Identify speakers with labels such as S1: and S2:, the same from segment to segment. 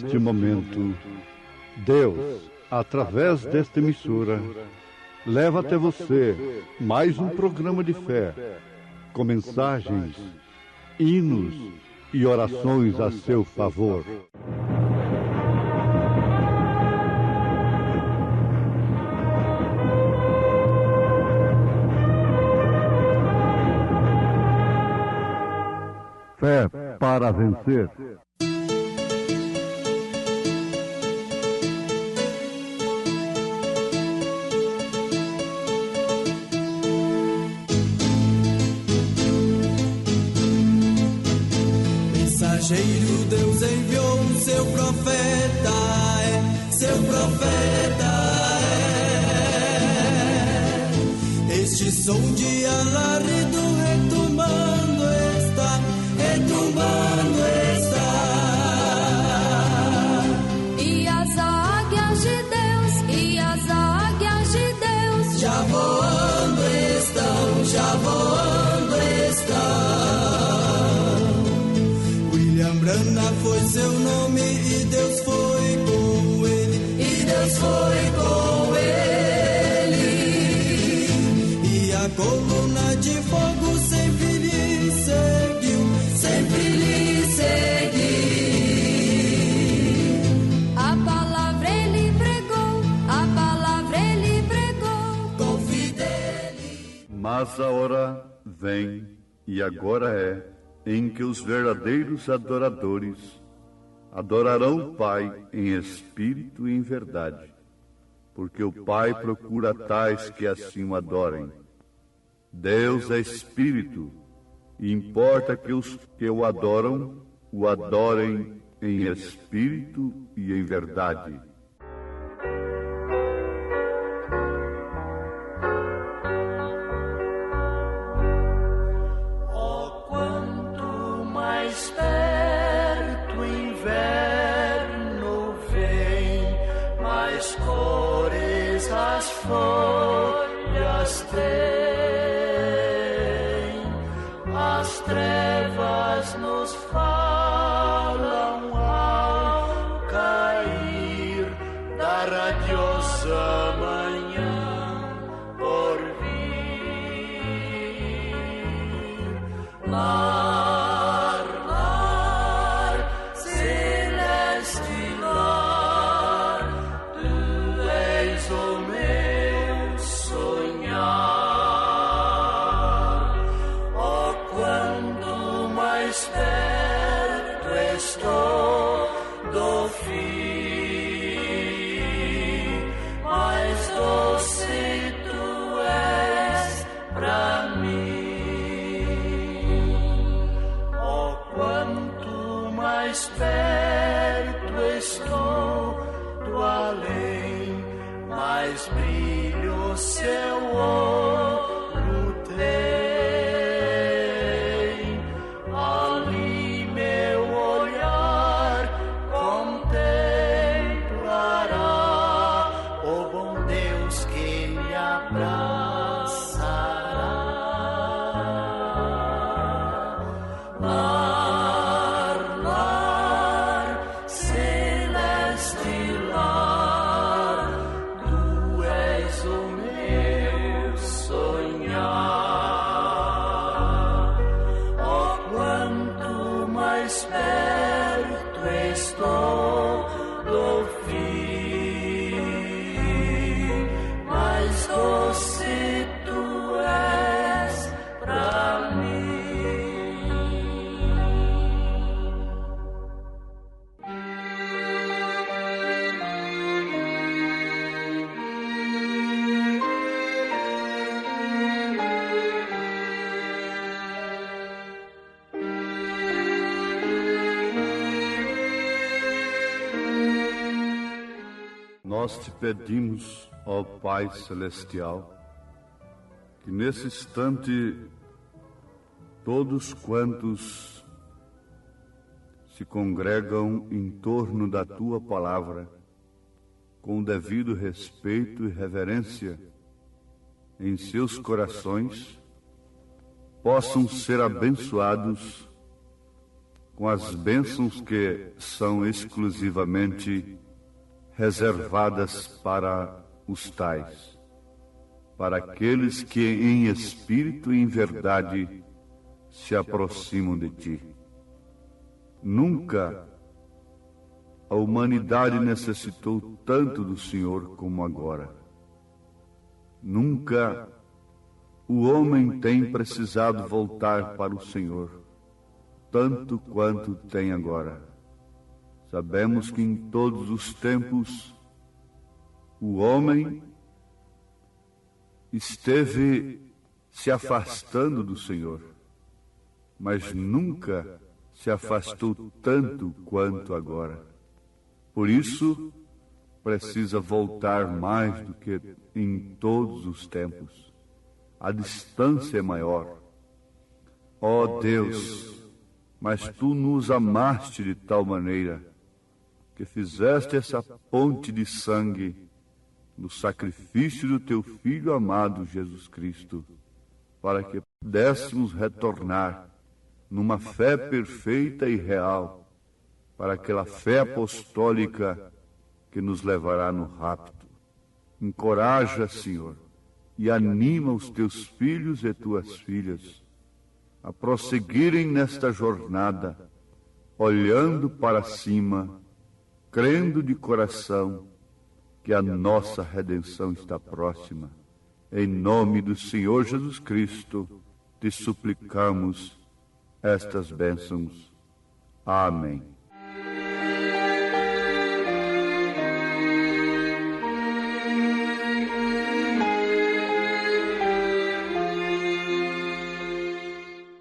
S1: neste momento, Deus, através desta emissora, leva até você mais um programa de fé, com mensagens, hinos e orações a seu favor. Fé para vencer.
S2: Mensageiro, Deus enviou seu profeta, seu profeta Este som de alarido retumbando está, retumbando está.
S3: E as águias de Deus, e as águias de Deus
S2: já voando estão, já voando estão. William Branham foi seu nome e Deus foi com ele, e Deus foi com ele. E a coluna de fogo sempre lhe seguiu, sempre lhe seguiu.
S3: A palavra ele pregou, a palavra ele pregou
S2: com fidelidade.
S1: Mas a hora vem, e agora é, em que os verdadeiros adoradores adorarão o Pai em espírito e em verdade, porque o Pai procura tais que assim o adorem. Deus é espírito, e importa que os que o adorem em espírito e em verdade.
S4: Perto o inverno vem, mais cores as folhas têm, as trevas nos falam ao cair da radiosa manhã por vir. Perto estou do além, mais brilho seu olho tem. Ali meu olhar contemplará o bom Deus que me abraçará.
S1: Nós te pedimos, ó Pai Celestial, que nesse instante todos quantos se congregam em torno da Tua Palavra, com o devido respeito e reverência em seus corações, possam ser abençoados com as bênçãos que são exclusivamente reservadas para os tais, para aqueles que em espírito e em verdade se aproximam de ti. Nunca a humanidade necessitou tanto do Senhor como agora. Nunca o homem tem precisado voltar para o Senhor tanto quanto tem agora. Sabemos que em todos os tempos o homem esteve se afastando do Senhor, mas nunca se afastou tanto quanto agora. Por isso, precisa voltar mais do que em todos os tempos. A distância é maior. Ó Deus, mas Tu nos amaste de tal maneira que fizeste essa ponte de sangue no sacrifício do Teu Filho amado Jesus Cristo, para que pudéssemos retornar numa fé perfeita e real, para aquela fé apostólica que nos levará no rapto. Encoraja, Senhor, e anima os Teus filhos e Tuas filhas a prosseguirem nesta jornada, olhando para cima, crendo de coração que a nossa redenção está próxima. Em nome do Senhor Jesus Cristo, te suplicamos estas bênçãos. Amém.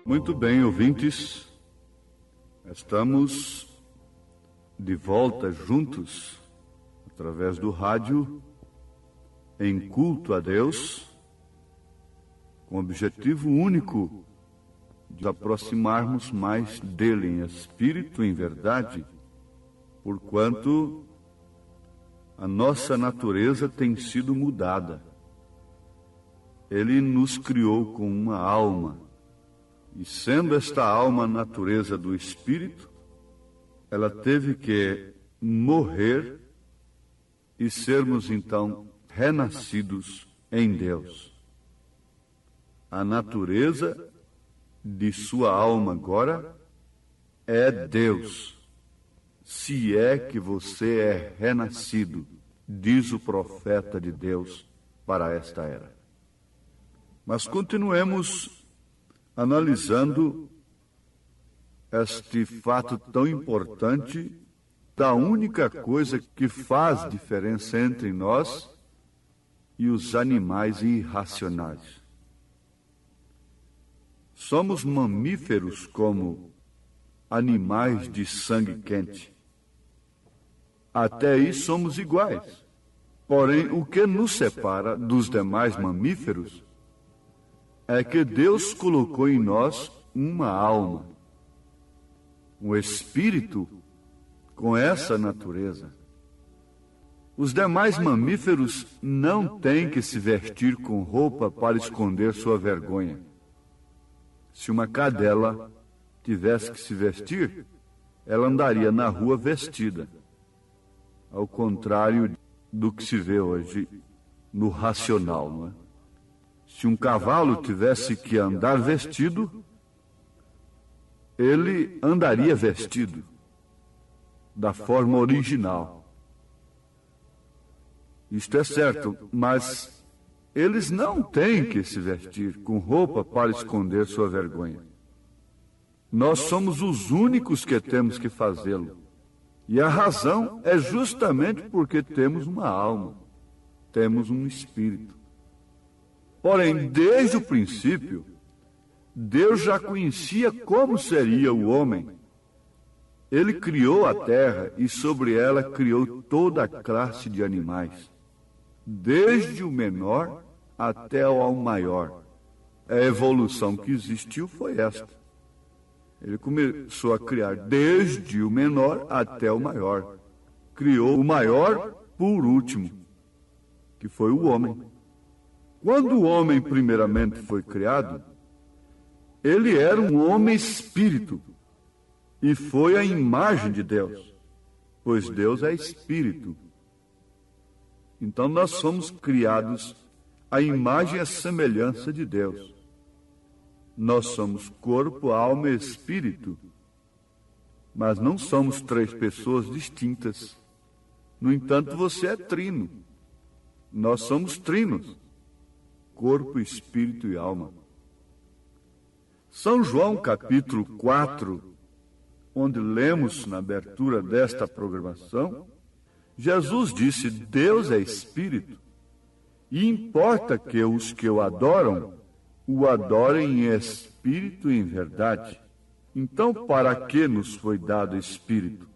S1: Muito bem, ouvintes, estamos de volta juntos, através do rádio, em culto a Deus, com o objetivo único de aproximarmos mais dele em espírito e em verdade, porquanto a nossa natureza tem sido mudada. Ele nos criou com uma alma, e sendo esta alma a natureza do espírito, ela teve que morrer e sermos então renascidos em Deus. A natureza de sua alma agora é Deus, se é que você é renascido, diz o profeta de Deus para esta era. Mas continuemos analisando este fato tão importante da única coisa que faz diferença entre nós e os animais irracionais. Somos mamíferos como animais de sangue quente. Até aí somos iguais. Porém, o que nos separa dos demais mamíferos é que Deus colocou em nós uma alma, um espírito com essa natureza. Os demais mamíferos não têm que se vestir com roupa para esconder sua vergonha. Se uma cadela tivesse que se vestir, ela andaria na rua vestida, ao contrário do que se vê hoje no racional, não é? Se um cavalo tivesse que andar vestido, ele andaria vestido da forma original. Isto é certo, mas eles não têm que se vestir com roupa para esconder sua vergonha. Nós somos os únicos que temos que fazê-lo. E a razão é justamente porque temos uma alma, temos um espírito. Porém, desde o princípio, Deus já conhecia como seria o homem. Ele criou a terra e sobre ela criou toda a classe de animais, desde o menor até ao maior. A evolução que existiu foi esta. Ele começou a criar desde o menor até o maior. Criou o maior por último, que foi o homem. Quando o homem primeiramente foi criado, ele era um homem espírito. e foi a imagem de Deus, pois Deus é Espírito. Então nós somos criados à imagem e à semelhança de Deus. Nós somos corpo, alma e espírito, mas não somos três pessoas distintas. No entanto, você é trino. Nós somos trinos, corpo, espírito e alma. São João, capítulo 4, onde lemos na abertura desta programação, Jesus disse: Deus é Espírito, e importa que os que o adoram, o adorem em espírito e em verdade. Então, para que nos foi dado Espírito?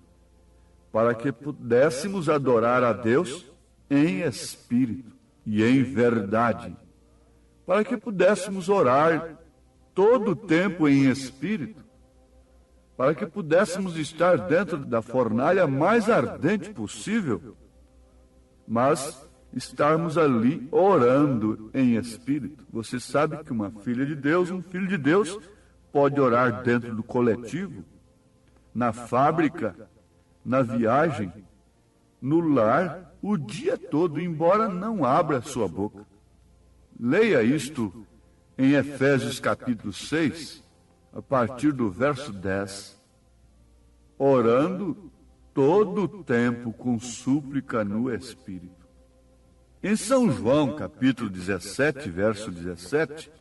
S1: Para que pudéssemos adorar a Deus em espírito e em verdade. Para que pudéssemos orar todo o tempo em espírito. Para que pudéssemos estar dentro da fornalha mais ardente possível, mas estarmos ali orando em espírito. Você sabe que uma filha de Deus, um filho de Deus, pode orar dentro do coletivo, na fábrica, na viagem, no lar, o dia todo, embora não abra sua boca. Leia isto em Efésios capítulo 6, a partir do verso 10. Orando todo o tempo com súplica no Espírito. Em São João, capítulo 17, verso 17,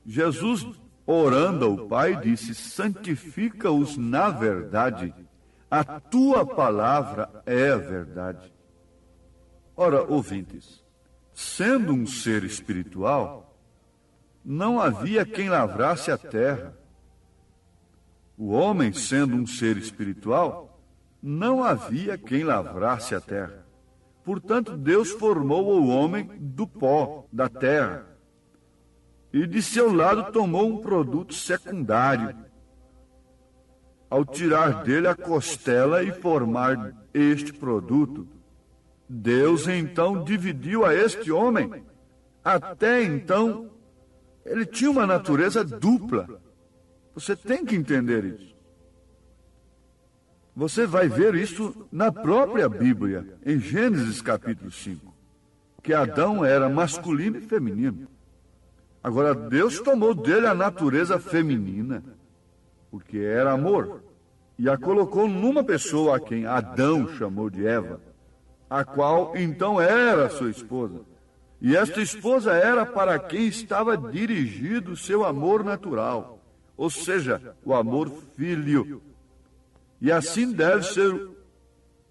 S1: Jesus, orando ao Pai, disse: santifica-os na verdade, a tua palavra é a verdade. Ora, ouvintes, sendo um ser espiritual, não havia quem lavrasse a terra. O homem, sendo um ser espiritual, não havia quem lavrasse a terra. Portanto, Deus formou o homem do pó da terra e de seu lado tomou um produto secundário, ao tirar dele a costela e formar este produto. Deus então dividiu a este homem. Até então, ele tinha uma natureza dupla. Você tem que entender isso. Você vai ver isso na própria Bíblia, em Gênesis capítulo 5, que Adão era masculino e feminino. Agora, Deus tomou dele a natureza feminina, porque era amor, e a colocou numa pessoa a quem Adão chamou de Eva, a qual então era sua esposa. E esta esposa era para quem estava dirigido o seu amor natural, ou seja, o amor filho. E assim deve ser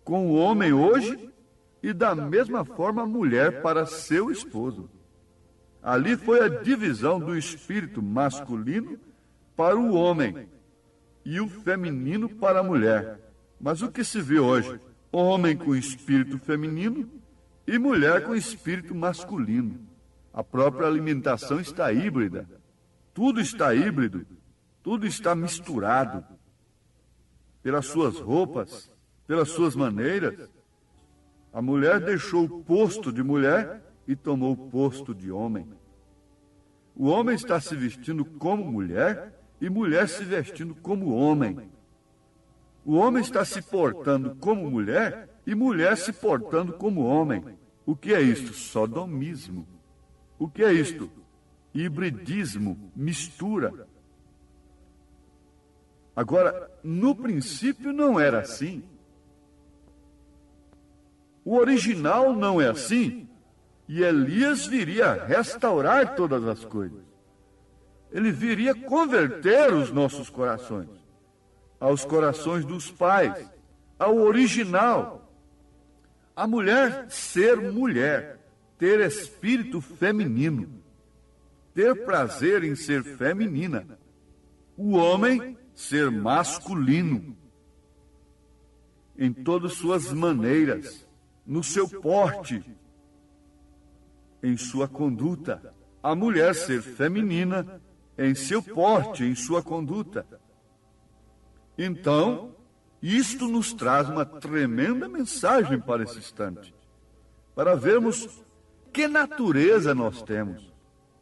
S1: com o homem hoje, e da mesma forma a mulher para seu esposo. Ali foi a divisão do espírito masculino para o homem e o feminino para a mulher. Mas o que se vê hoje? Homem com espírito feminino e mulher com espírito masculino. A própria alimentação está híbrida. Tudo está híbrido. Tudo está misturado. Pelas suas roupas, pelas suas maneiras. A mulher deixou o posto de mulher e tomou o posto de homem. O homem está se vestindo como mulher e mulher se vestindo como homem. O homem está se portando como mulher e mulher se portando como homem. O que é isto? Sodomismo. O que é isto? Hibridismo, mistura. Agora, no princípio não era assim. O original não é assim. E Elias viria restaurar todas as coisas. Ele viria converter os nossos corações aos corações dos pais, ao original. A mulher ser mulher, ter espírito feminino, ter prazer em ser feminina. O homem ser masculino, em todas suas maneiras, no seu porte, em sua conduta. A mulher ser feminina, em seu porte, em sua conduta. Então, isto nos traz uma tremenda mensagem para esse instante, para vermos que natureza nós temos,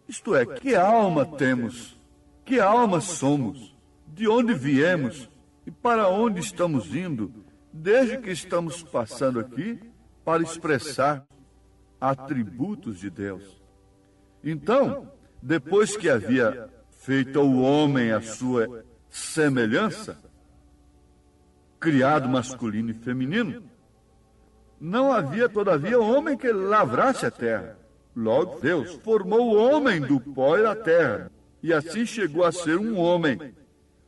S1: isto é, que alma temos, que alma somos, de onde viemos e para onde estamos indo desde que estamos passando aqui para expressar atributos de Deus. Então, depois que havia feito ao homem a sua semelhança, criado masculino e feminino, não havia, todavia, homem que lavrasse a terra. Logo, Deus formou o homem do pó e da terra, e assim chegou a ser um homem,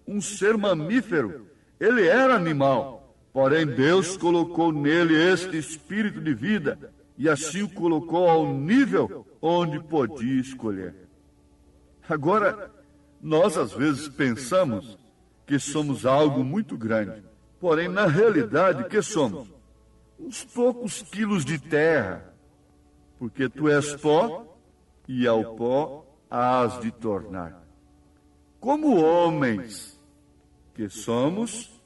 S1: um ser mamífero. Ele era animal, porém Deus colocou nele este espírito de vida, e assim o colocou ao nível onde podia escolher. Agora, nós às vezes pensamos que somos algo muito grande, porém, na realidade, que somos? Uns poucos quilos de terra, porque tu és pó, e ao pó hás de tornar. Como homens que somos,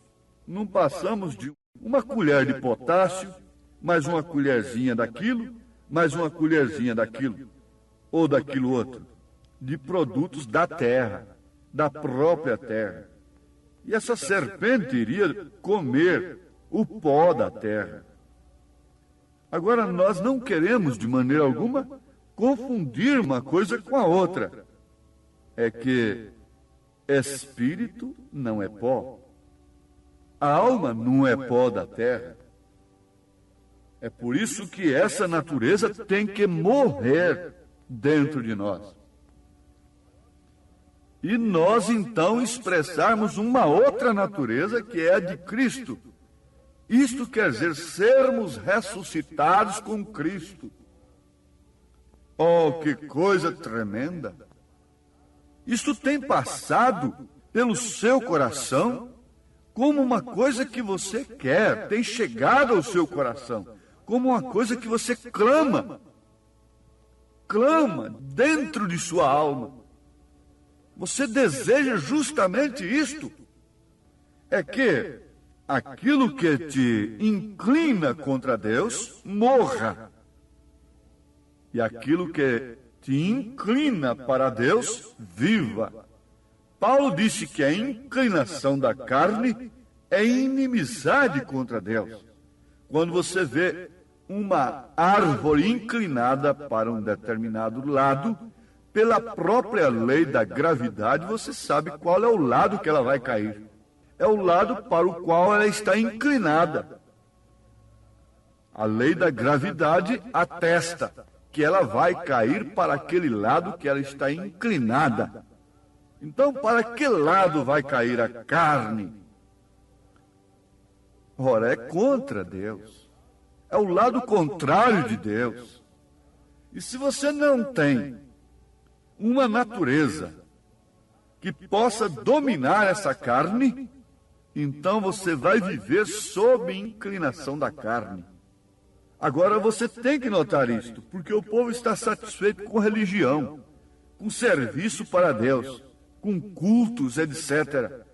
S1: não passamos de uma colher de potássio, mais uma colherzinha daquilo, mais uma colherzinha daquilo, ou daquilo outro, de produtos da terra, da própria terra. E essa serpente iria comer o pó da terra. Agora, nós não queremos, de maneira alguma, confundir uma coisa com a outra. É que espírito não é pó. A alma não é pó da terra. É por isso que essa natureza tem que morrer dentro de nós. E nós, então, expressarmos uma outra natureza que é a de Cristo. Isto quer dizer sermos ressuscitados com Cristo. Oh, que coisa tremenda! Isto tem passado pelo seu coração como uma coisa que você quer, tem chegado ao seu coração, como uma coisa que você clama dentro de sua alma. Você deseja justamente isto. É que aquilo que te inclina contra Deus morra. E aquilo que te inclina para Deus viva. Paulo disse que a inclinação da carne é inimizade contra Deus. Quando você vê uma árvore inclinada para um determinado lado, pela própria lei da gravidade, você sabe qual é o lado que ela vai cair. É o lado para o qual ela está inclinada. A lei da gravidade atesta que ela vai cair para aquele lado que ela está inclinada. Então, para que lado vai cair a carne? Ora, é contra Deus. É o lado contrário de Deus. E se você não tem uma natureza que possa dominar essa carne, então você vai viver sob inclinação da carne. Agora você tem que notar isto, porque o povo está satisfeito com religião, com serviço para Deus, com cultos, etc.,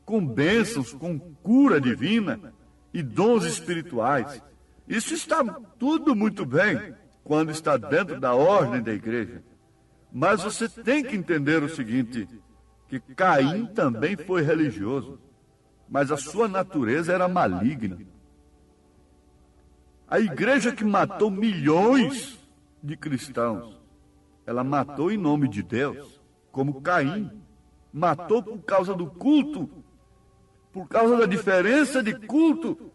S1: com bênçãos, com cura divina e dons espirituais. Isso está tudo muito bem quando está dentro da ordem da igreja. Mas você tem que entender o seguinte, que Caim também foi religioso, mas a sua natureza era maligna. A igreja que matou milhões de cristãos, ela matou em nome de Deus, como Caim. Matou por causa do culto, por causa da diferença de culto.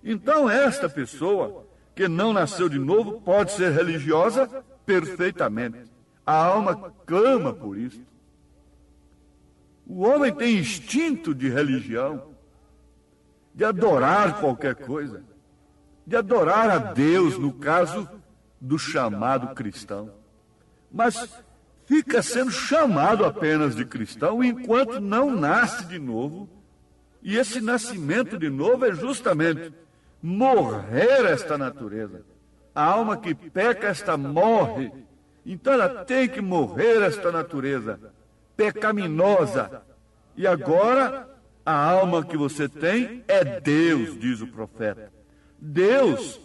S1: Então esta pessoa que não nasceu de novo pode ser religiosa perfeitamente. A alma clama por isso. O homem tem instinto de religião, de adorar qualquer coisa, de adorar a Deus, no caso do chamado cristão. Mas fica sendo chamado apenas de cristão enquanto não nasce de novo. E esse nascimento de novo é justamente morrer esta natureza. A alma que peca, esta morre. Então ela tem que morrer esta natureza pecaminosa. E agora, a alma que você tem é Deus, diz o profeta. Deus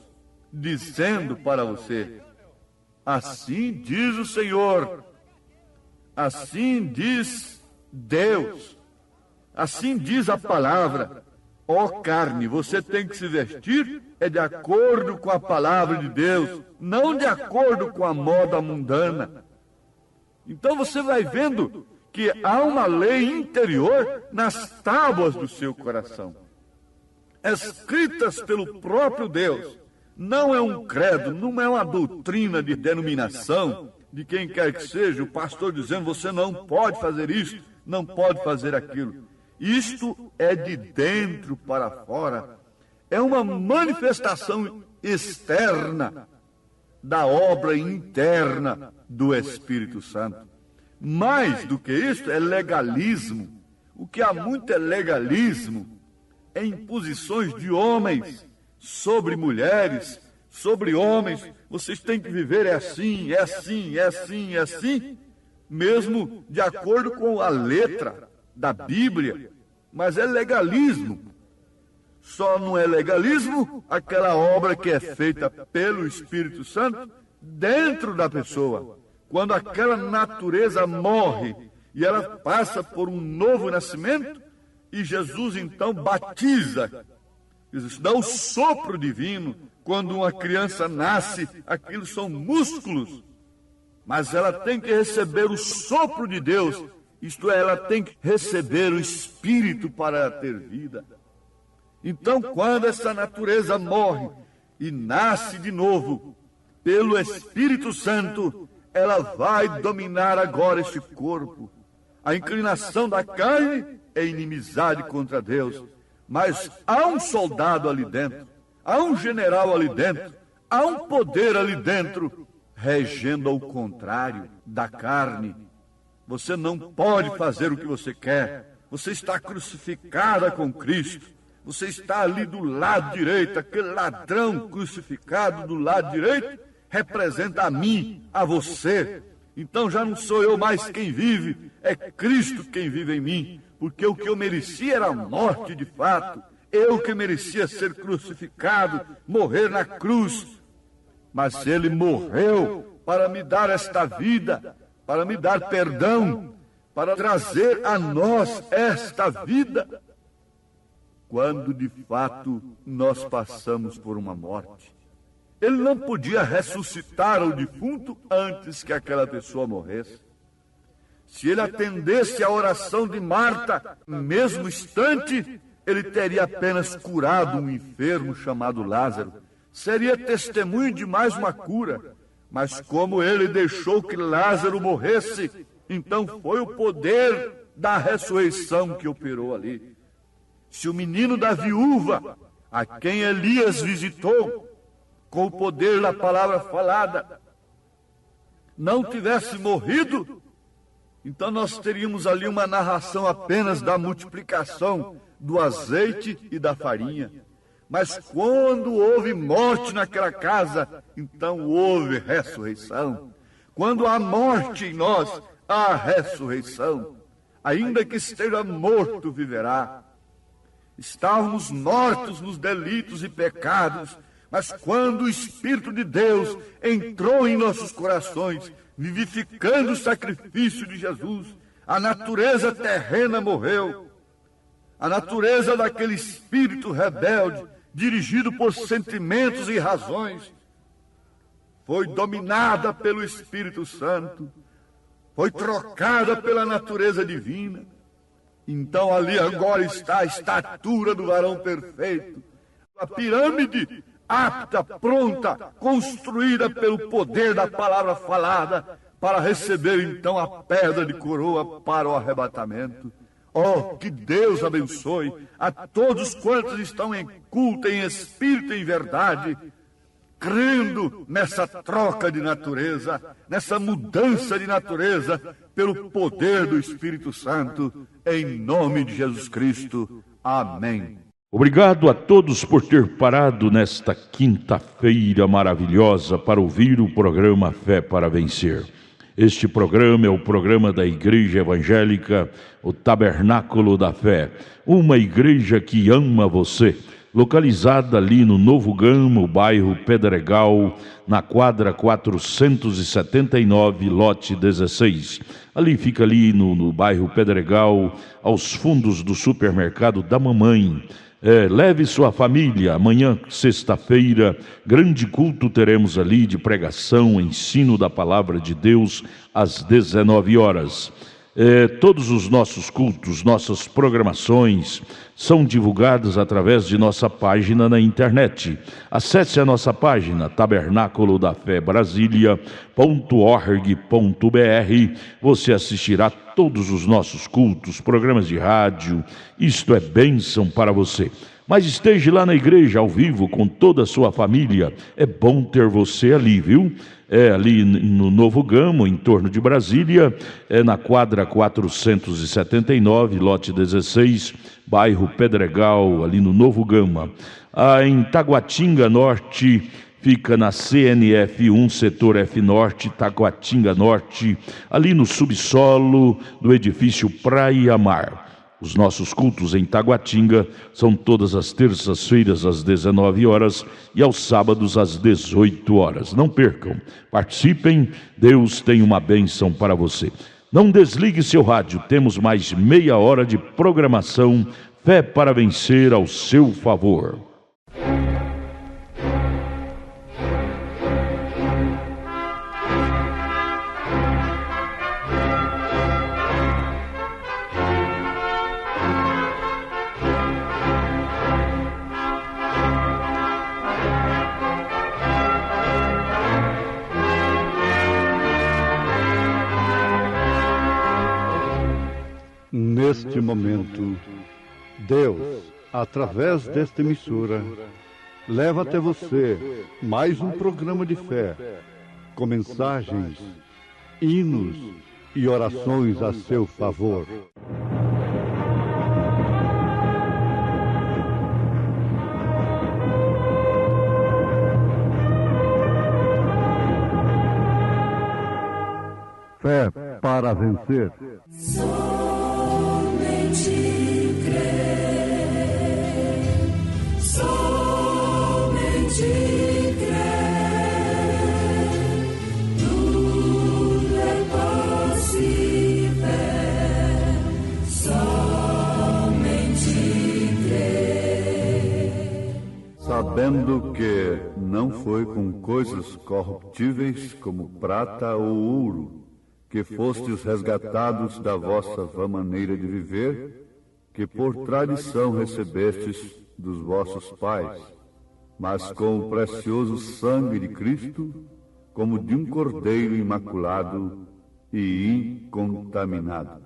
S1: dizendo para você, assim diz o Senhor, assim diz Deus. Assim diz a palavra: ó carne, você tem que se vestir de acordo com a palavra de Deus, não de acordo com a moda mundana. Então você vai vendo que há uma lei interior nas tábuas do seu coração, escritas pelo próprio Deus. Não é um credo, não é uma doutrina de denominação, de quem quer que seja, o pastor dizendo: você não pode fazer isso, não pode fazer aquilo. Isto é de dentro para fora, é uma manifestação externa da obra interna do Espírito Santo. Mais do que isso, é legalismo. O que há muito é legalismo, é imposições de homens sobre mulheres, sobre homens. Vocês têm que viver assim, é assim, é assim, é assim, mesmo de acordo com a letra da Bíblia. Mas é legalismo. Só não é legalismo aquela obra que é feita pelo Espírito Santo dentro da pessoa. Quando aquela natureza morre e ela passa por um novo nascimento, e Jesus então batiza, dá o sopro divino. Quando uma criança nasce, aquilo são músculos, mas ela tem que receber o sopro de Deus, isto é, ela tem que receber o Espírito para ter vida. Então, quando essa natureza morre e nasce de novo pelo Espírito Santo, ela vai dominar agora este corpo. A inclinação da carne é inimizade contra Deus, mas há um soldado ali dentro, há um general ali dentro, há um poder ali dentro, regendo ao contrário da carne. Você não pode fazer o que você quer. Você está crucificada com Cristo. Você está ali do lado direito. Aquele ladrão crucificado do lado direito representa a mim, a você. Então já não sou eu mais quem vive, é Cristo quem vive em mim. Porque o que eu merecia era a morte de fato. Eu que merecia ser crucificado, morrer na cruz. Mas Ele morreu para me dar esta vida, para me dar perdão, para trazer a nós esta vida, quando de fato nós passamos por uma morte. Ele não podia ressuscitar o defunto antes que aquela pessoa morresse. Se ele atendesse à oração de Marta, no mesmo instante, ele teria apenas curado um enfermo chamado Lázaro. Seria testemunho de mais uma cura. Mas como ele deixou que Lázaro morresse, então foi o poder da ressurreição que operou ali. Se o menino da viúva, a quem Elias visitou, com o poder da palavra falada, não tivesse morrido, então nós teríamos ali uma narração apenas da multiplicação do azeite e da farinha. Mas quando houve morte naquela casa, então houve ressurreição. Quando há morte em nós, há ressurreição. Ainda que esteja morto, viverá. Estávamos mortos nos delitos e pecados, mas quando o Espírito de Deus entrou em nossos corações, vivificando o sacrifício de Jesus, a natureza terrena morreu. A natureza daquele espírito rebelde, dirigido por sentimentos e razões, foi dominada pelo Espírito Santo, foi trocada pela natureza divina. Então ali agora está a estatura do varão perfeito, a pirâmide apta, pronta, construída pelo poder da palavra falada, para receber então a pedra de coroa para o arrebatamento. Oh, que Deus abençoe a todos quantos estão em culto, em espírito e em verdade, crendo nessa troca de natureza, nessa mudança de natureza, pelo poder do Espírito Santo, em nome de Jesus Cristo. Amém.
S5: Obrigado a todos por ter parado nesta quinta-feira maravilhosa para ouvir o programa Fé para Vencer. Este programa é o programa da Igreja Evangélica, o Tabernáculo da Fé, uma igreja que ama você. localizada ali no Novo Gama, bairro Pedregal, na quadra 479, lote 16. Ali fica ali no bairro Pedregal, aos fundos do supermercado da mamãe. Leve sua família. Amanhã, sexta-feira, grande culto teremos ali de pregação, ensino da palavra de Deus às 19 horas. Todos os nossos cultos, nossas programações são divulgadas através de nossa página na internet. Acesse a nossa página tabernaculodaFéBrasilia.org.br. Você assistirá todos os nossos cultos, programas de rádio. Isto é bênção para você. Mas esteja lá na igreja ao vivo com toda a sua família. É bom ter você ali, viu? Ali no Novo Gama, em torno de Brasília, na quadra 479, lote 16, bairro Pedregal, ali no Novo Gama. Em Taguatinga Norte, fica na CNF 1, setor F Norte, Taguatinga Norte, ali no subsolo do edifício Praia Mar. Os nossos cultos em Taguatinga são todas as terças-feiras às 19 horas e aos sábados às 18 horas. Não percam, participem, Deus tem uma bênção para você. Não desligue seu rádio, temos mais meia hora de programação Fé para Vencer ao seu favor.
S1: Neste momento, Deus, através desta emissora, leva até você mais um programa de fé, com mensagens, hinos e orações a seu favor. Fé para vencer. Sabendo que não foi com coisas corruptíveis como prata ou ouro que fostes resgatados da vossa vã maneira de viver, que por tradição recebestes dos vossos pais, mas com o precioso sangue de Cristo, como de um cordeiro imaculado e incontaminado.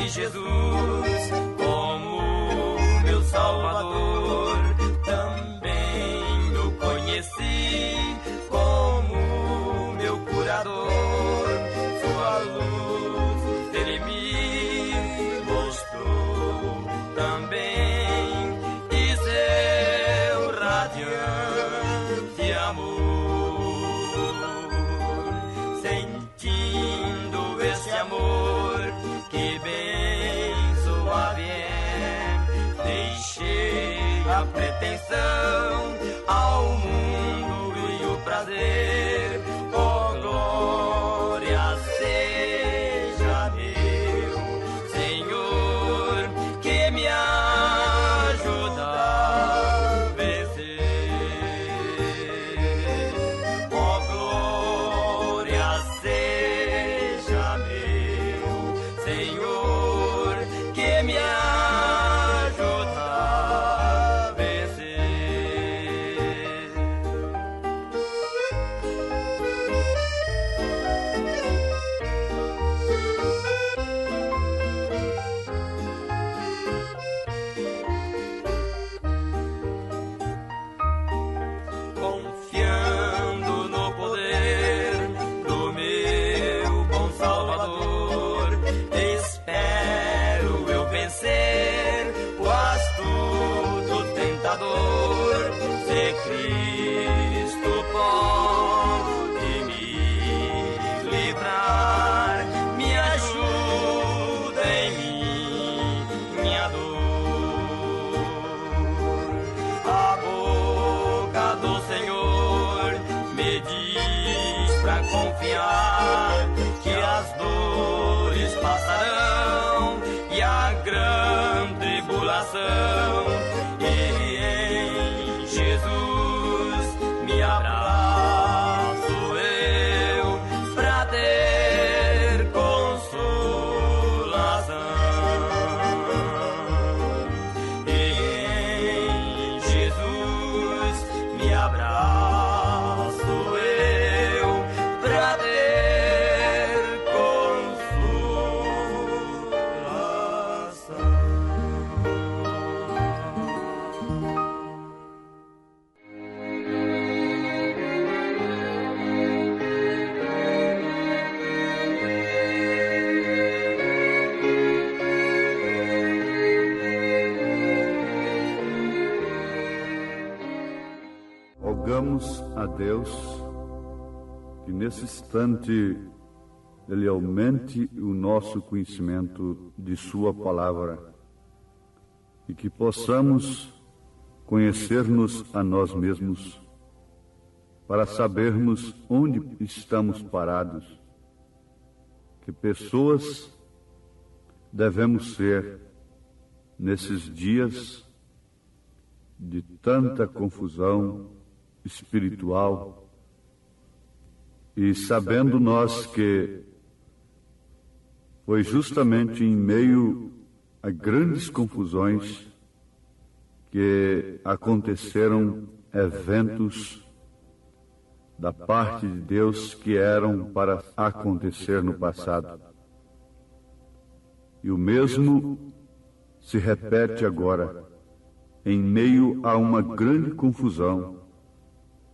S6: Jesus como meu Salvador, também o conheci como meu curador. Sua luz ele me mostrou também, e seu radiante amor, sentindo esse amor que bem suave é, deixei a pretensão ao mundo e o prazer. Oh, glória seja meu Senhor, que me ajuda a vencer. Oh, glória seja meu Senhor, que me ajuda a vencer. Confiando no poder do meu Cristo pode me livrar, me ajuda em minha dor. A boca do Senhor me diz pra confiar que as dores passarão e a grande tribulação.
S1: Rogamos a Deus que nesse instante Ele aumente o nosso conhecimento de Sua palavra e que possamos conhecer-nos a nós mesmos para sabermos onde estamos parados, que pessoas devemos ser nesses dias de tanta confusão espiritual, e sabendo nós que foi justamente em meio a grandes confusões que aconteceram eventos da parte de Deus que eram para acontecer no passado. E o mesmo se repete agora, em meio a uma grande confusão.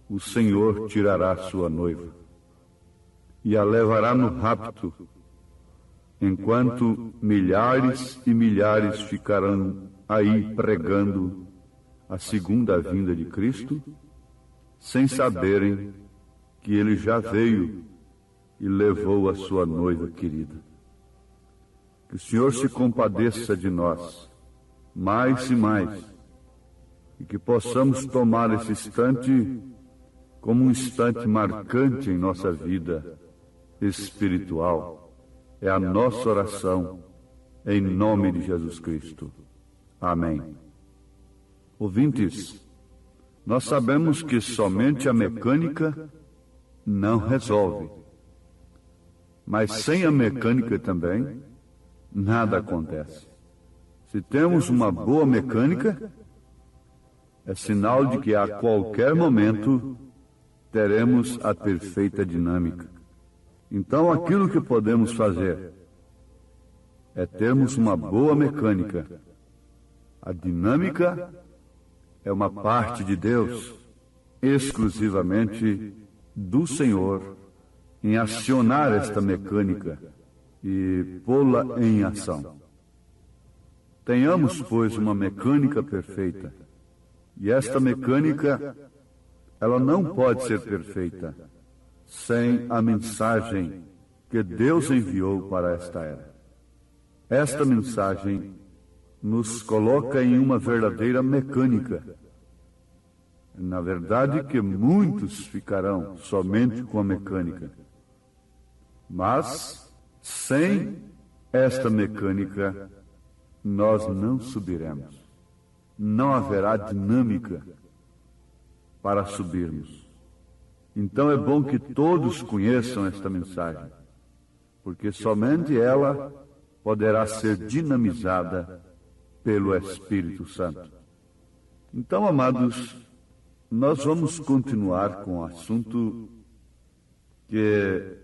S1: O Senhor tirará sua noiva e a levará no rapto, enquanto milhares e milhares ficarão aí pregando a segunda vinda de Cristo, sem saberem que Ele já veio e levou a sua noiva querida. Que o Senhor se compadeça de nós, mais e mais, e que possamos tomar esse instante como um instante marcante em nossa vida espiritual. É a nossa oração, em nome de Jesus Cristo. Amém. Ouvintes, nós sabemos que somente a mecânica não resolve. Mas sem a mecânica também, nada acontece. Se temos uma boa mecânica, é sinal de que a qualquer momento teremos a perfeita dinâmica. Então, aquilo que podemos fazer é termos uma boa mecânica. A dinâmica é uma parte de Deus, exclusivamente do Senhor, em acionar esta mecânica e pô-la em ação. Tenhamos, pois, uma mecânica perfeita. E esta mecânica, ela não pode ser perfeita sem a mensagem que Deus enviou para esta era. Esta mensagem nos coloca em uma verdadeira mecânica. Na verdade, que muitos ficarão somente com a mecânica. Mas, sem esta mecânica, nós não subiremos. Não haverá dinâmica para subirmos. Então é bom que todos conheçam esta mensagem, porque somente ela poderá ser dinamizada pelo Espírito Santo. Então, amados, nós vamos continuar com o assunto que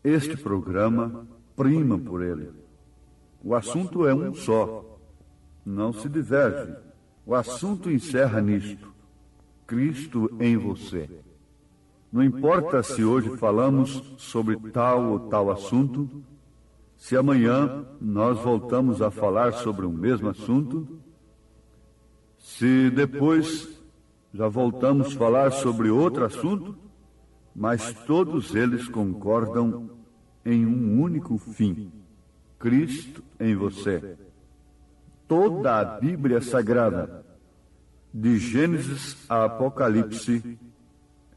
S1: este programa prima por ele. O assunto é um só, não se diverge. O assunto encerra nisto: Cristo em você. Não importa se hoje falamos sobre tal ou tal assunto, se amanhã nós voltamos a falar sobre o mesmo assunto, se depois Já voltamos a falar sobre outro assunto, mas todos eles concordam em um único fim: Cristo em você. Toda a Bíblia Sagrada, de Gênesis a Apocalipse,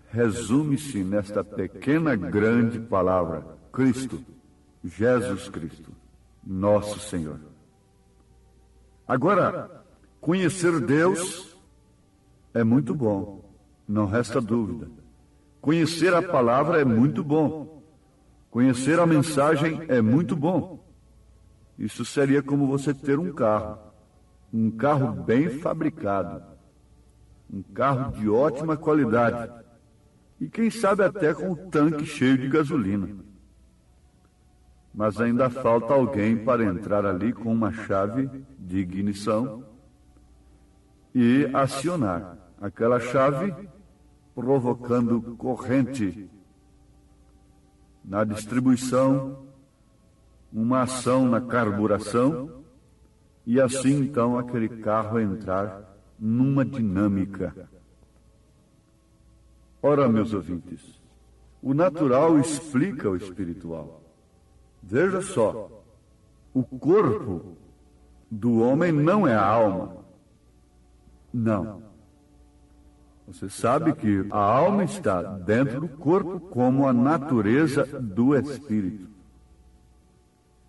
S1: resume-se nesta pequena grande palavra: Cristo, Jesus Cristo, nosso Senhor. Agora, conhecer Deus é muito bom, não resta dúvida. Conhecer a palavra é muito bom. Conhecer a mensagem é muito bom. Isso seria como você ter um carro bem fabricado, um carro de ótima qualidade, e quem sabe até com o tanque cheio de gasolina. Mas ainda falta alguém para entrar ali com uma chave de ignição e acionar aquela chave, provocando corrente na distribuição, uma ação na carburação, e assim então aquele carro entrar numa dinâmica. Ora, meus ouvintes, o natural explica o espiritual. Veja só, o corpo do homem não é a alma. Não. Você sabe que a alma está dentro do corpo como a natureza do espírito.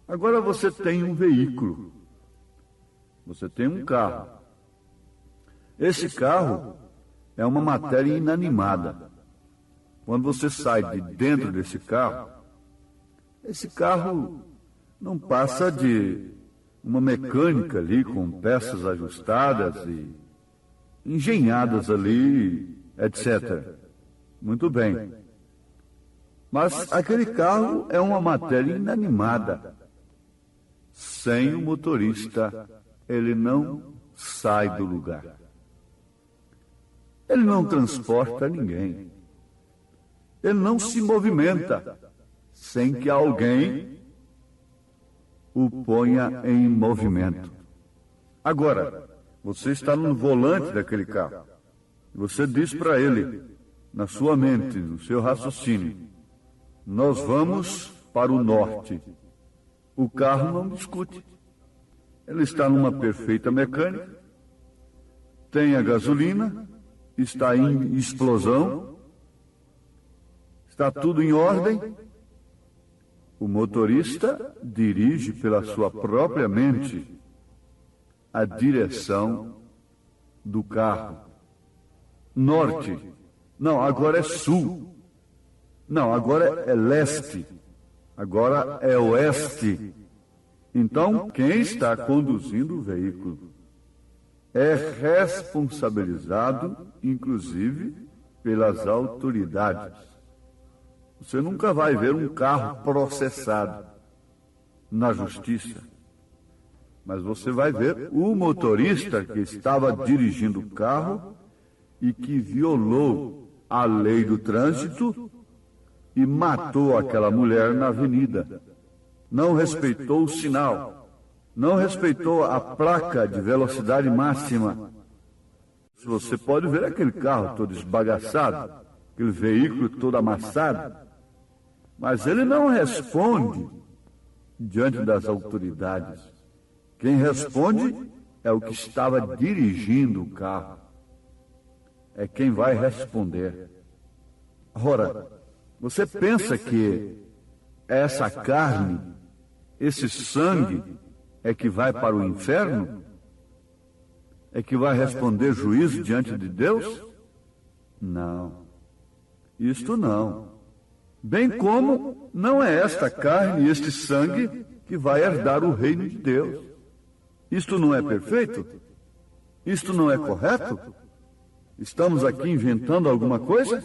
S1: Agora você tem um veículo. Você tem um carro. Esse carro é uma matéria inanimada. Quando você sai de dentro desse carro, esse carro não passa de uma mecânica ali com peças ajustadas e engenhadas ali, etc. Muito bem. Mas aquele carro é uma matéria inanimada. Sem o motorista, ele não sai do lugar. Ele não transporta ninguém. Ele não se movimenta sem que alguém o ponha em movimento. Agora, você está no volante daquele carro. Você diz para ele, na sua mente, no seu raciocínio: nós vamos para o norte. O carro não discute. Ele está numa perfeita mecânica, tem a gasolina, está em explosão, está tudo em ordem. O motorista dirige pela sua própria mente a direção do carro. Norte. Não, agora é sul. Não, agora é leste. Agora é oeste. Então, quem está conduzindo o veículo é responsabilizado, inclusive, pelas autoridades. Você nunca vai ver um carro processado na justiça, mas você vai ver o motorista que estava dirigindo o carro e que violou a lei do trânsito e matou aquela mulher na avenida. Não respeitou o sinal, não respeitou a placa de velocidade máxima. Você pode ver aquele carro todo esbagaçado, aquele veículo todo amassado, mas ele não responde diante das autoridades. Quem responde é o que estava dirigindo o carro. É quem vai responder. Ora, você pensa que essa carne, esse sangue, é que vai para o inferno? É que vai responder juízo diante de Deus? Não. Isto não. Bem como não é esta carne e este sangue que vai herdar o reino de Deus. Isto não é perfeito? Isto não é correto? Estamos aqui inventando alguma coisa?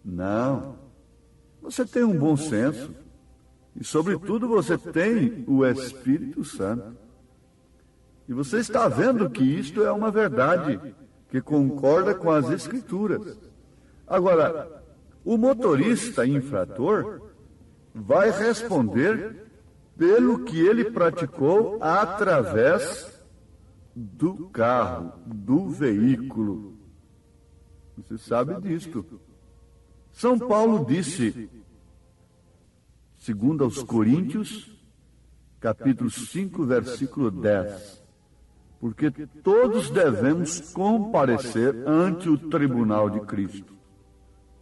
S1: Não. Você tem um bom senso. E, sobretudo, você tem o Espírito Santo. E você está vendo que isto é uma verdade que concorda com as Escrituras. Agora, o motorista infrator vai responder pelo que ele praticou através do carro, do veículo. Você sabe disto. São Paulo disse, segundo aos Coríntios, capítulo 5, versículo 10, porque todos devemos comparecer ante o tribunal de Cristo.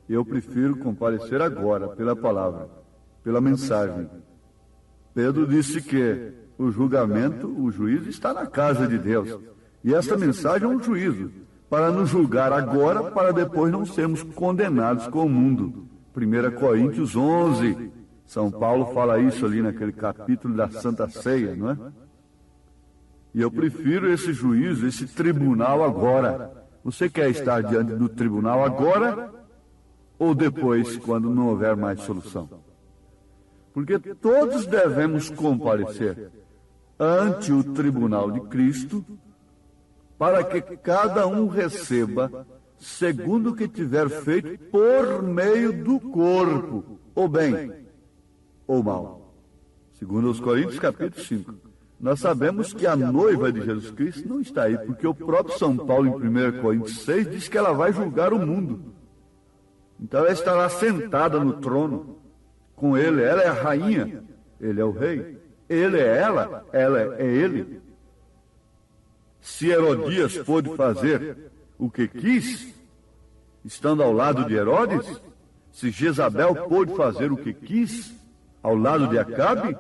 S1: Eu prefiro comparecer agora, pela palavra, pela mensagem. Pedro disse que o julgamento, o juízo está na casa de Deus. E esta mensagem é um juízo, para nos julgar agora, para depois não sermos condenados com o mundo. 1 Coríntios 11, São Paulo fala isso ali naquele capítulo da Santa Ceia, não é? E eu prefiro esse juízo, esse tribunal agora. Você quer estar diante do tribunal agora ou depois, quando não houver mais solução? Porque todos devemos comparecer ante o tribunal de Cristo, para que cada um receba segundo o que tiver feito por meio do corpo, ou bem, ou mal. Segundo os Coríntios, capítulo 5. Nós sabemos que a noiva de Jesus Cristo não está aí, porque o próprio São Paulo, em 1 Coríntios 6, diz que ela vai julgar o mundo. Então ela estará sentada no trono com ele. Ela é a rainha, ele é o rei. Ele é ela é ele. Se Herodias pôde fazer o que quis, estando ao lado de Herodes, se Jezabel pôde fazer o que quis, ao lado de Acabe,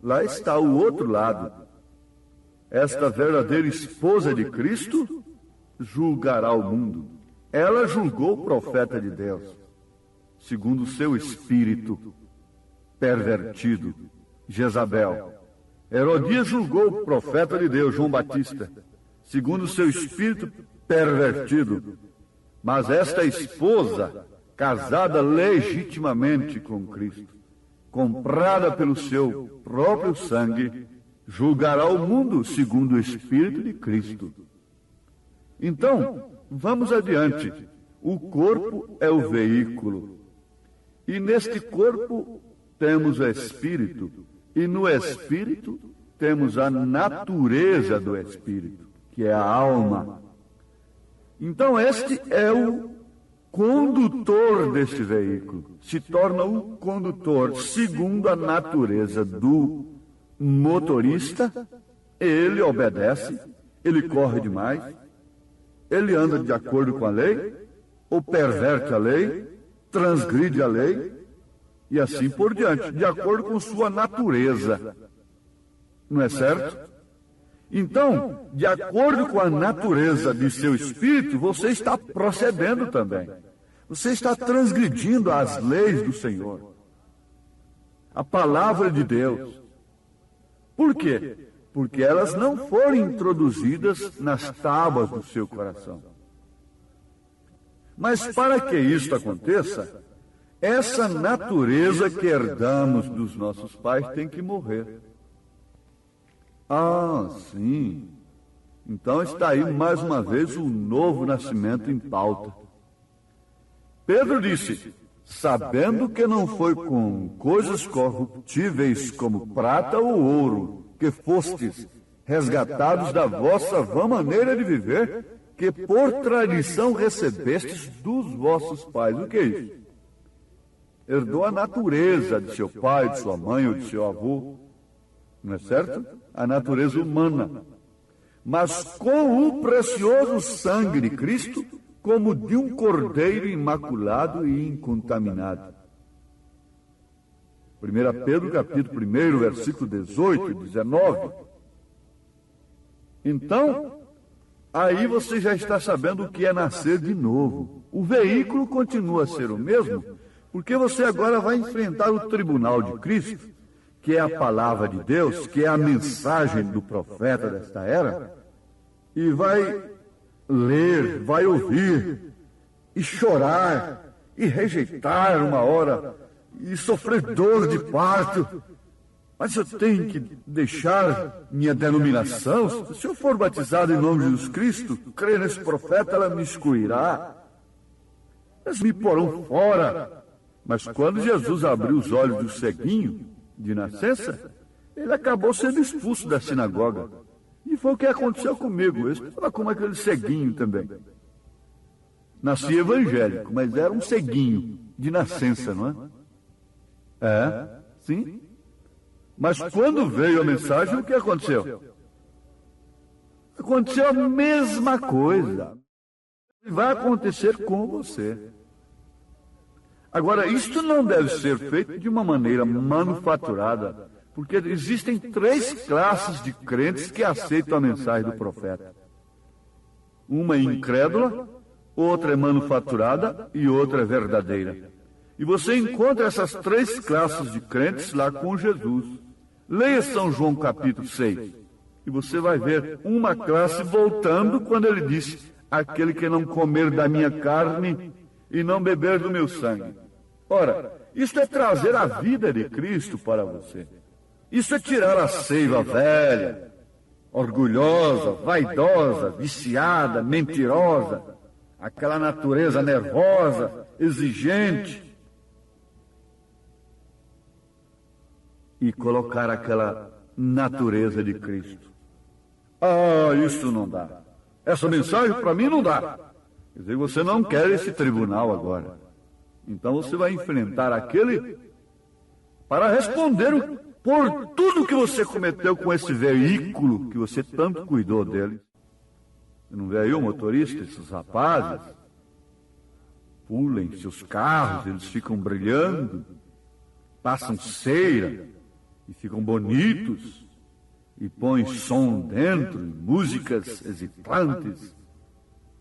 S1: lá está o outro lado. Esta verdadeira esposa de Cristo julgará o mundo. Ela julgou o profeta de Deus, segundo o seu espírito pervertido, Jezabel. Herodias julgou o profeta de Deus, João Batista, segundo o seu espírito pervertido. Mas esta esposa, casada legitimamente com Cristo, comprada pelo seu próprio sangue, julgará o mundo segundo o Espírito de Cristo. Então, vamos adiante. O corpo é o veículo. E neste corpo temos o Espírito. E no Espírito temos a natureza do Espírito, que é a alma. Então, este é o condutor deste veículo. Se torna o condutor segundo a natureza do motorista. Ele obedece, ele corre demais, ele anda de acordo com a lei, ou perverte a lei, transgride a lei, e assim por diante, de acordo com sua natureza. Não é certo? Então, de acordo com a natureza de seu espírito, você está procedendo também. Você está transgredindo as leis do Senhor, a palavra de Deus. Por quê? Porque elas não foram introduzidas nas tábuas do seu coração. Mas para que isto aconteça, essa natureza que herdamos dos nossos pais tem que morrer. Ah, sim. Então está aí mais uma vez o novo nascimento em pauta. Pedro disse, sabendo que não foi com coisas corruptíveis como prata ou ouro que fostes resgatados da vossa vã maneira de viver, que por tradição recebestes dos vossos pais. O que é isso? Herdou a natureza de seu pai, de sua mãe ou de seu avô. Não é certo? A natureza humana. Mas com o precioso sangue de Cristo, como de um cordeiro imaculado e incontaminado. 1 Pedro, capítulo 1, versículo 18 e 19. Então, aí você já está sabendo o que é nascer de novo. O veículo continua a ser o mesmo, porque você agora vai enfrentar o tribunal de Cristo, que é a palavra de Deus, que é a mensagem do profeta desta era, e vai ler, vai ouvir, e chorar, e rejeitar uma hora, e sofrer dor de parto. Mas eu tenho que deixar minha denominação? Se eu for batizado em nome de Jesus Cristo, crer nesse profeta, ela me excluirá. Eles me porão fora. Mas quando Jesus abriu os olhos do ceguinho, de nascença, ele acabou sendo expulso da sinagoga. E foi o que aconteceu comigo. Eu estava como aquele ceguinho também. nasci evangélico, mas era um ceguinho de nascença, não é? Sim. Mas quando veio a mensagem, o que aconteceu? Aconteceu a mesma coisa. Vai acontecer com você. Agora, isto não deve ser feito de uma maneira manufaturada, porque existem 3 classes de crentes que aceitam a mensagem do profeta. Uma é incrédula, outra é manufaturada e outra é verdadeira. E você encontra essas 3 classes de crentes lá com Jesus. Leia São João capítulo 6. E você vai ver uma classe voltando quando ele disse: aquele que não comer da minha carne e não beber do meu sangue. Ora, isso é trazer a vida de Cristo para você. Isso é tirar a seiva velha, orgulhosa, vaidosa, viciada, mentirosa, aquela natureza nervosa, exigente, e colocar aquela natureza de Cristo. Isso não dá. Essa mensagem para mim não dá. Quer dizer, você não quer esse tribunal agora. Então você vai enfrentar aquele para responder por tudo que você cometeu com esse veículo que você tanto cuidou dele. Você não vê aí o motorista, esses rapazes? Pulem seus carros, eles ficam brilhando, passam cera e ficam bonitos, e põem som dentro, músicas excitantes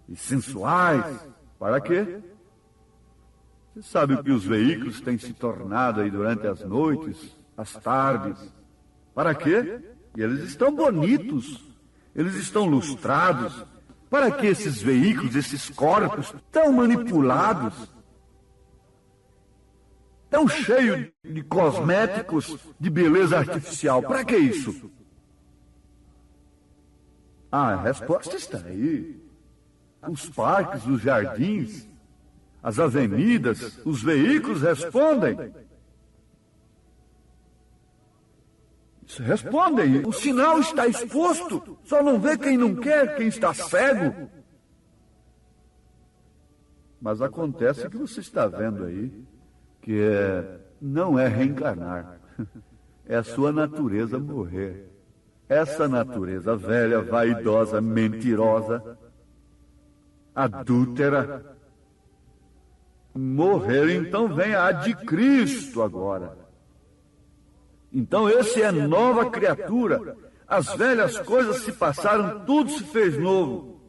S1: e sensuais. Para quê? Você sabe o que os veículos têm se tornado aí durante as noites, as tardes? Para quê? E eles estão bonitos, eles estão lustrados. Para que esses veículos, esses corpos tão manipulados, tão cheios de cosméticos, de beleza artificial? Para que isso? A resposta está aí. Os parques, os jardins, as avenidas, os veículos respondem. Respondem. O sinal está exposto. Só não vê quem não quer, quem está cego. Mas acontece que você está vendo aí que não é reencarnar. É a sua natureza morrer. Essa natureza velha, vaidosa, mentirosa, adúltera, morrer. Então vem a de Cristo agora. Então esse é nova criatura. As velhas coisas se passaram, tudo se fez novo.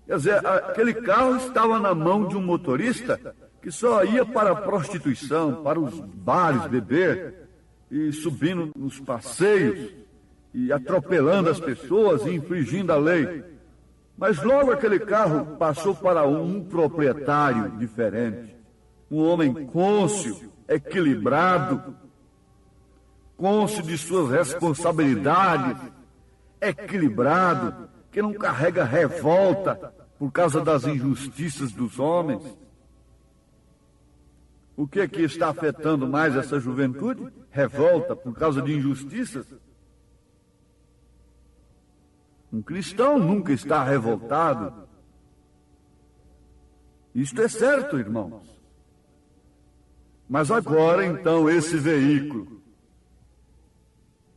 S1: Quer dizer, aquele carro estava na mão de um motorista que só ia para a prostituição, para os bares beber, e subindo nos passeios, e atropelando as pessoas e infringindo a lei. Mas logo aquele carro passou para um proprietário diferente, um homem cônscio, equilibrado, cônscio de suas responsabilidades, equilibrado, que não carrega revolta por causa das injustiças dos homens. O que é que está afetando mais essa juventude? Revolta por causa de injustiças? Um cristão nunca está revoltado. Isto é certo, irmãos. Mas agora, então, esse veículo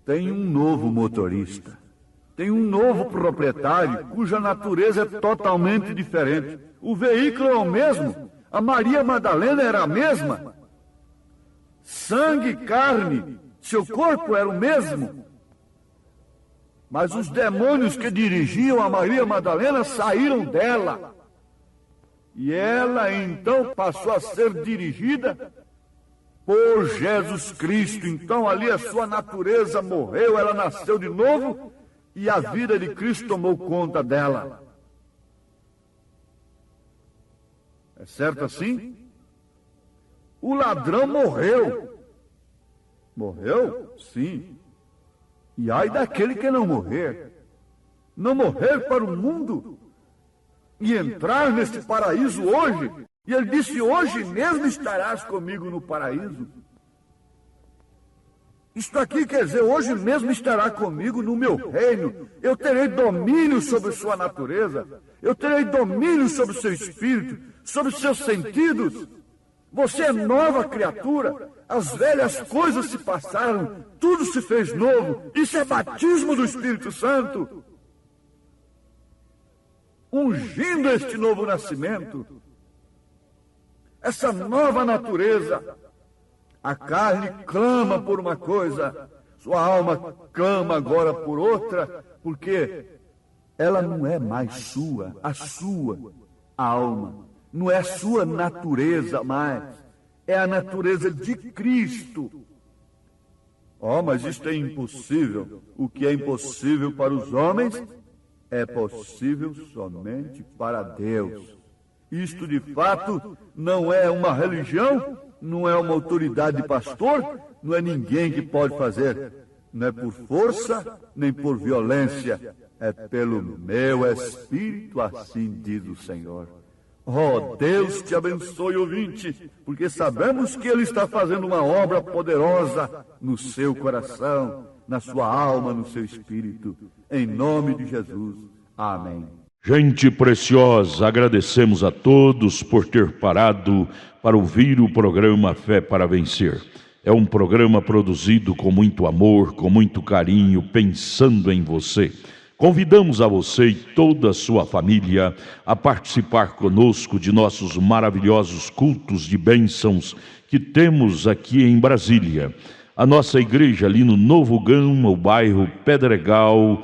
S1: tem um novo motorista, tem um novo proprietário, cuja natureza é totalmente diferente. O veículo é o mesmo, a Maria Madalena era a mesma, sangue e carne, seu corpo era o mesmo. Mas os demônios que dirigiam a Maria Madalena saíram dela. E ela então passou a ser dirigida por Jesus Cristo. Então ali a sua natureza morreu, ela nasceu de novo e a vida de Cristo tomou conta dela. É certo assim? O ladrão morreu. Morreu? Sim. E ai daquele que não morrer. Não morrer para o mundo e entrar nesse paraíso hoje. E ele disse: hoje mesmo estarás comigo no paraíso. Isto aqui quer dizer, hoje mesmo estará comigo no meu reino. Eu terei domínio sobre sua natureza. Eu terei domínio sobre o seu espírito, sobre os seus sentidos. Você é nova criatura. As velhas coisas se passaram, tudo se fez novo. Isso é batismo do Espírito Santo. Ungindo este novo nascimento, essa nova natureza. A carne clama por uma coisa, sua alma clama agora por outra, porque ela não é mais sua, a sua alma, não é a sua natureza mais, é a natureza de Cristo. Mas isto é impossível. O que é impossível para os homens é possível somente para Deus. Isto de fato não é uma religião, não é uma autoridade de pastor, não é ninguém que pode fazer. Não é por força, nem por violência, é pelo meu Espírito, assim diz o Senhor. Deus te abençoe, ouvinte, porque sabemos que Ele está fazendo uma obra poderosa no seu coração, na sua alma, no seu espírito. Em nome de Jesus. Amém.
S5: Gente preciosa, agradecemos a todos por ter parado para ouvir o programa Fé para Vencer. É um programa produzido com muito amor, com muito carinho, pensando em você. Convidamos a você e toda a sua família a participar conosco de nossos maravilhosos cultos de bênçãos que temos aqui em Brasília. A nossa igreja ali no Novo Gama, o bairro Pedregal,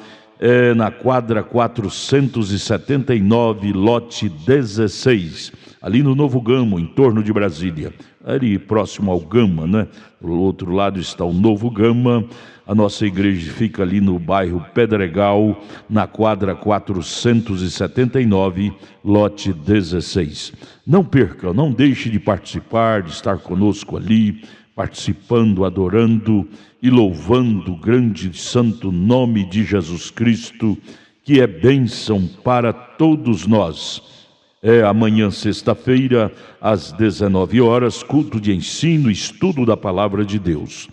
S5: na quadra 479, lote 16, ali no Novo Gama, em torno de Brasília, ali próximo ao Gama, né? Do outro lado está o Novo Gama. A nossa igreja fica ali no bairro Pedregal, na quadra 479, lote 16. Não perca, não deixe de participar, de estar conosco ali, participando, adorando e louvando o grande e santo nome de Jesus Cristo, que é bênção para todos nós. Amanhã, sexta-feira, às 19 horas, culto de ensino e estudo da Palavra de Deus.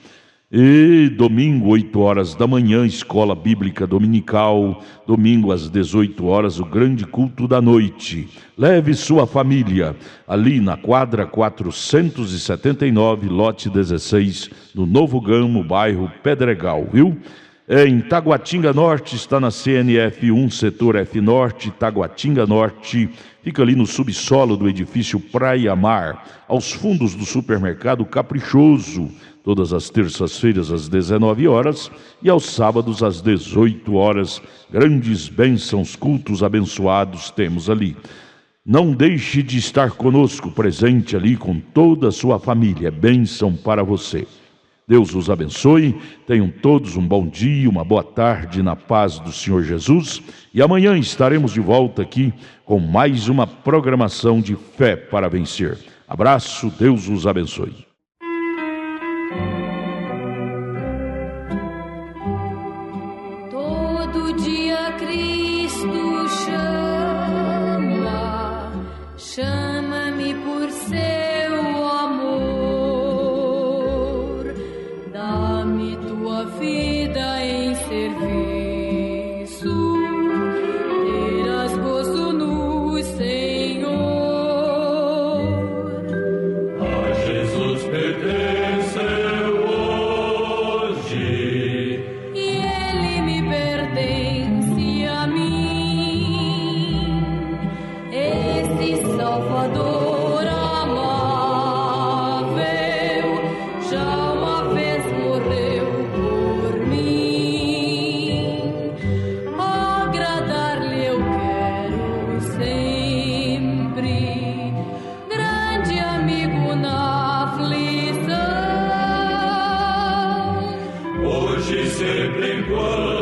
S5: E domingo, 8 horas da manhã, escola bíblica dominical. Domingo às 18 horas, o grande culto da noite. Leve sua família ali na quadra 479, lote 16, no Novo Gama, bairro Pedregal, viu? Em Taguatinga Norte, está na CNF 1, setor F Norte, Taguatinga Norte. Fica ali no subsolo do edifício Praia Mar, aos fundos do supermercado Caprichoso. Todas as terças-feiras às 19 horas e aos sábados às 18 horas. Grandes bênçãos, cultos abençoados temos ali. Não deixe de estar conosco, presente ali com toda a sua família. É bênção para você. Deus os abençoe. Tenham todos um bom dia, uma boa tarde na paz do Senhor Jesus. E amanhã estaremos de volta aqui com mais uma programação de Fé para Vencer. Abraço, Deus os abençoe.
S3: Chama-me por seu amor, dá-me tua vida em serviço, terás gozo no Senhor.
S7: A Jesus pertenceu hoje,
S3: e Ele me pertence a mim. Esse Salvador amável já uma vez morreu por mim. Agradar-lhe eu quero sempre, grande amigo na aflição.
S7: hoje e sempre enquanto